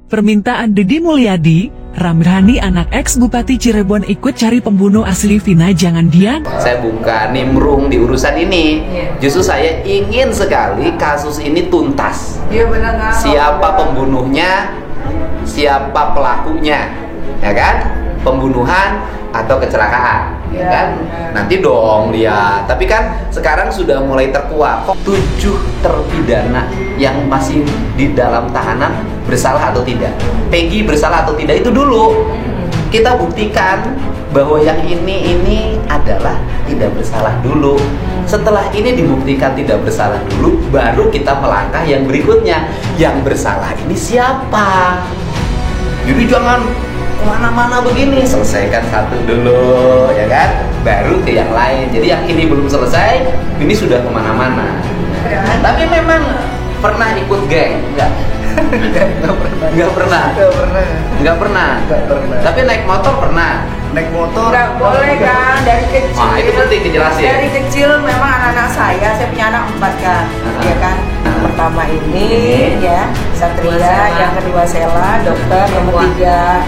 permintaan Deddy Mulyadi, Ramadhani anak ex Bupati Cirebon ikut cari pembunuh asli Vina Jangan Dian. Saya bukan nimbrung di urusan ini. Justru saya ingin sekali kasus ini tuntas. Siapa pembunuhnya, siapa pelakunya, ya kan? Pembunuhan atau kecelakaan, ya kan? Nanti dong lihat. Tapi kan sekarang sudah mulai terkuak. 7 terpidana yang masih di dalam tahanan bersalah atau tidak. Peggy bersalah atau tidak itu dulu. Kita buktikan bahwa yang ini adalah tidak bersalah dulu. Setelah ini dibuktikan tidak bersalah dulu, baru kita melangkah yang berikutnya. Yang bersalah ini siapa? Jadi jangan kemana-mana begini, selesaikan satu dulu, ya kan? Baru ke yang lain. Jadi yang ini belum selesai, ini sudah kemana-mana. Tapi memang pernah ikut geng? Nggak pernah. Tapi naik motor pernah? Naik motor nggak boleh kan, dari kecil. Wah, itu penting dijelasin. Dari kecil memang anak-anak saya punya anak 4 kan, ya kan. Pertama ini ya Satria, yang kedua Sela, dokter, yang ketiga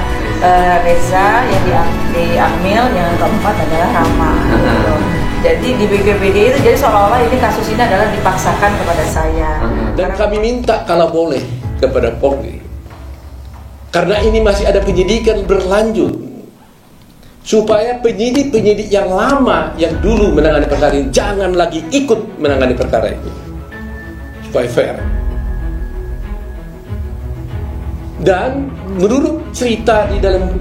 Reza, yang di Amil, yang keempat adalah Rama. Gitu. Jadi di BPBD itu jadi seolah-olah ini kasus ini adalah dipaksakan kepada saya. Dan kami minta kalau boleh kepada Polri, karena ini masih ada penyidikan berlanjut, supaya penyidik-penyidik yang lama yang dulu menangani perkara ini jangan lagi ikut menangani perkara ini, supaya fair. Dan menurut cerita di dalam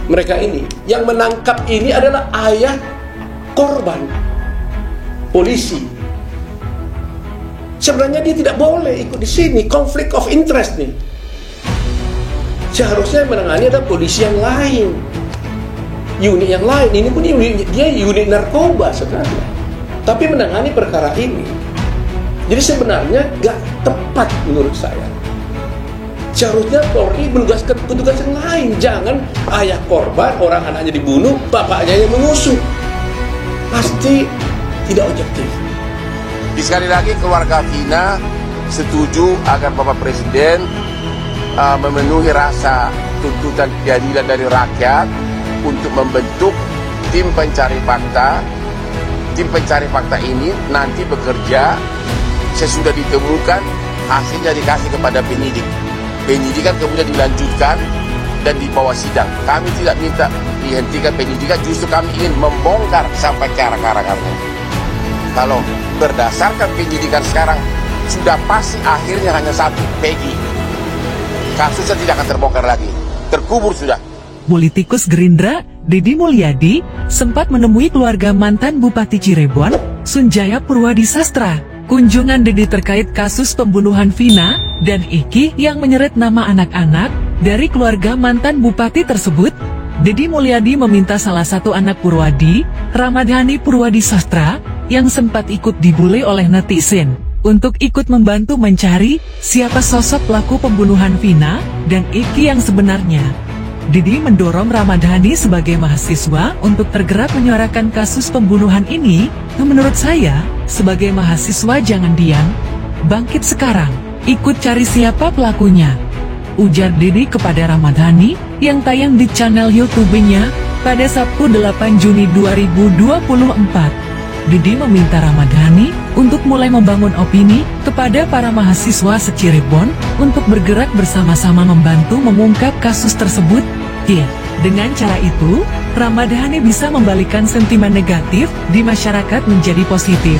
mereka ini, yang menangkap ini adalah ayah korban, polisi. Sebenarnya dia tidak boleh ikut di sini, konflik of interest nih. Seharusnya menangani ada polisi yang lain, unit yang lain. Ini pun dia unit narkoba sebenarnya, tapi menangani perkara ini. Jadi sebenarnya gak tepat menurut saya. Seharusnya Polri menugaskan petugas yang lain. Jangan ayah korban, orang anaknya dibunuh, bapaknya yang mengusut. Pasti tidak objektif. Sekali lagi keluarga Vina setuju agar Bapak Presiden memenuhi rasa tuntutan keadilan dari rakyat untuk membentuk tim pencari fakta. Tim pencari fakta ini nanti bekerja sesudah ditemukan, hasilnya dikasih kepada penyidik. Penyidikan kemudian dilanjutkan dan dibawa sidang. Kami tidak minta dihentikan penyidikan, justru kami ingin membongkar sampai ke akar-akarnya. Kalau berdasarkan penyidikan sekarang, sudah pasti akhirnya hanya satu, Peggy. Kasusnya tidak akan terbongkar lagi, terkubur sudah. Politikus Gerindra, Deddy Mulyadi, sempat menemui keluarga mantan Bupati Cirebon, Sunjaya Purwadisastra. Kunjungan Deddy terkait kasus pembunuhan Vina dan Iki yang menyeret nama anak-anak dari keluarga mantan Bupati tersebut. Deddy Mulyadi meminta salah satu anak Purwadi, Ramadhani Purwadisastra, yang sempat ikut dibully oleh netizen, untuk ikut membantu mencari siapa sosok pelaku pembunuhan Vina dan Iki yang sebenarnya. Deddy mendorong Ramadhani sebagai mahasiswa untuk tergerak menyuarakan kasus pembunuhan ini. Menurut saya, sebagai mahasiswa jangan diam, bangkit sekarang, ikut cari siapa pelakunya, ujar Deddy kepada Ramadhani yang tayang di channel YouTube-nya pada Sabtu 8 Juni 2024. Deddy meminta Ramadhani untuk mulai membangun opini kepada para mahasiswa se-Cirebon untuk bergerak bersama-sama membantu mengungkap kasus tersebut. Dengan cara itu, Ramadhani bisa membalikan sentimen negatif di masyarakat menjadi positif.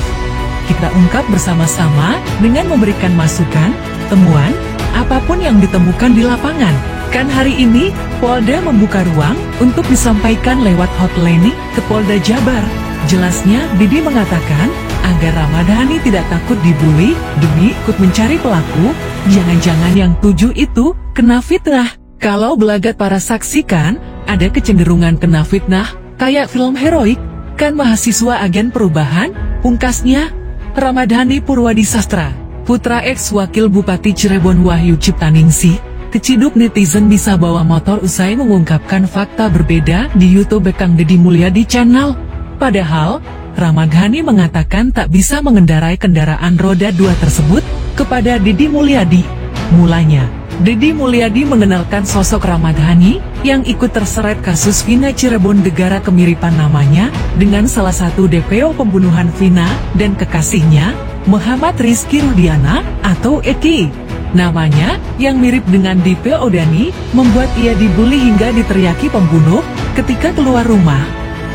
Kita ungkap bersama-sama dengan memberikan masukan, temuan, apapun yang ditemukan di lapangan. Kan hari ini, Polda membuka ruang untuk disampaikan lewat hotline ke Polda Jabar. Jelasnya, Deddy mengatakan, agar Ramadhani tidak takut dibully demi ikut mencari pelaku, jangan-jangan yang 7 itu kena fitnah. Kalau belagat para saksi kan, ada kecenderungan kena fitnah, kayak film heroik, kan mahasiswa agen perubahan, pungkasnya. Ramadhani Purwadisastra, putra ex-wakil Bupati Cirebon Wahyu Ciptaningsih, keciduk netizen bisa bawa motor usai mengungkapkan fakta berbeda di YouTube Kang Deddy Mulyadi Channel. Padahal, Ramadhani mengatakan tak bisa mengendarai kendaraan roda 2 tersebut kepada Deddy Mulyadi. Mulanya, Deddy Mulyadi mengenalkan sosok Ramadhani yang ikut terseret kasus Vina Cirebon Gegara kemiripan namanya dengan salah satu DPO pembunuhan Vina dan kekasihnya, Muhammad Rizky Rudiana atau Eki. Namanya yang mirip dengan DPO Dani membuat ia dibully hingga diteriaki pembunuh ketika keluar rumah.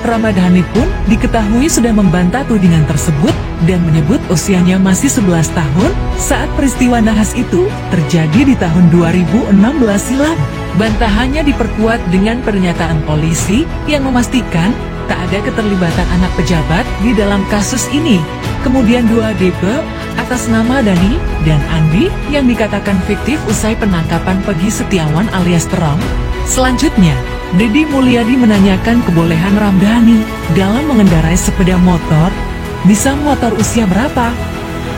Ramadhani pun diketahui sudah membantah tudingan tersebut dan menyebut usianya masih 11 tahun saat peristiwa nahas itu terjadi di tahun 2016 silam. Bantahannya diperkuat dengan pernyataan polisi yang memastikan tak ada keterlibatan anak pejabat di dalam kasus ini. Kemudian dua DPO atas nama Dani dan Andi yang dikatakan fiktif usai penangkapan Peggy Setiawan alias Terong. Selanjutnya, Deddy Mulyadi menanyakan kebolehan Ramadhani dalam mengendarai sepeda motor. Bisa motor usia berapa?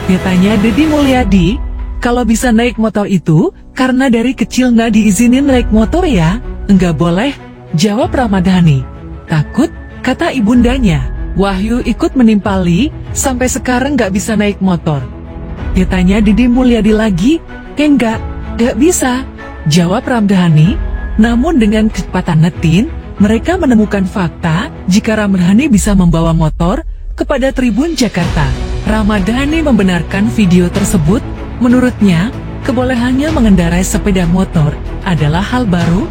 Dia tanya Deddy Mulyadi, kalau bisa naik motor itu, karena dari kecil nggak diizinin naik motor ya? Enggak boleh, jawab Ramadhani. Takut, kata ibundanya. Wahyu ikut menimpali, sampai sekarang nggak bisa naik motor. Dia tanya Deddy Mulyadi lagi, enggak bisa, jawab Ramadhani. Namun dengan kecepatan netin, mereka menemukan fakta jika Ramadhani bisa membawa motor kepada Tribun Jakarta. Ramadhani membenarkan video tersebut. Menurutnya, kebolehannya mengendarai sepeda motor adalah hal baru.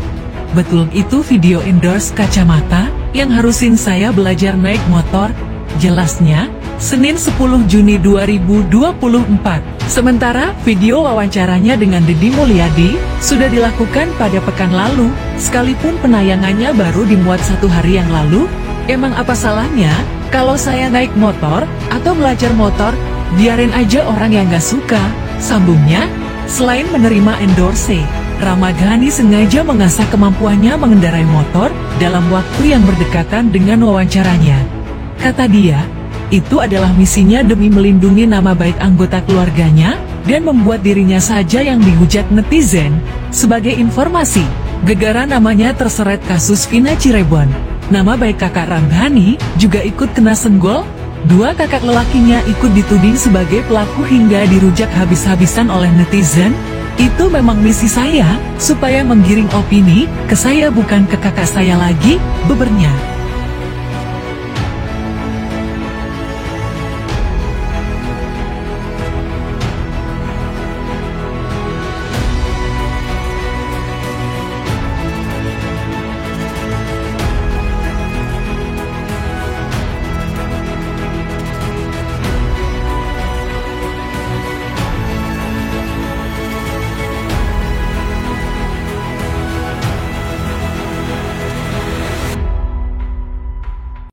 Betul itu video endorse kacamata yang harusin saya belajar naik motor, jelasnya, Senin 10 Juni 2024. Sementara video wawancaranya dengan Deddy Mulyadi sudah dilakukan pada pekan lalu, sekalipun penayangannya baru dimuat 1 hari yang lalu. Emang apa salahnya kalau saya naik motor atau belajar motor, biarin aja orang yang gak suka, sambungnya. Selain menerima endorse, Ramadhani sengaja mengasah kemampuannya mengendarai motor dalam waktu yang berdekatan dengan wawancaranya. Kata dia, itu adalah misinya demi melindungi nama baik anggota keluarganya dan membuat dirinya saja yang dihujat netizen. Sebagai informasi, Gegara namanya terseret kasus Vina Cirebon. Nama baik kakak Ramadhani juga ikut kena senggol. 2 kakak lelakinya ikut dituding sebagai pelaku hingga dirujak habis-habisan oleh netizen. Itu memang misi saya, supaya menggiring opini ke saya bukan ke kakak saya lagi, bebernya.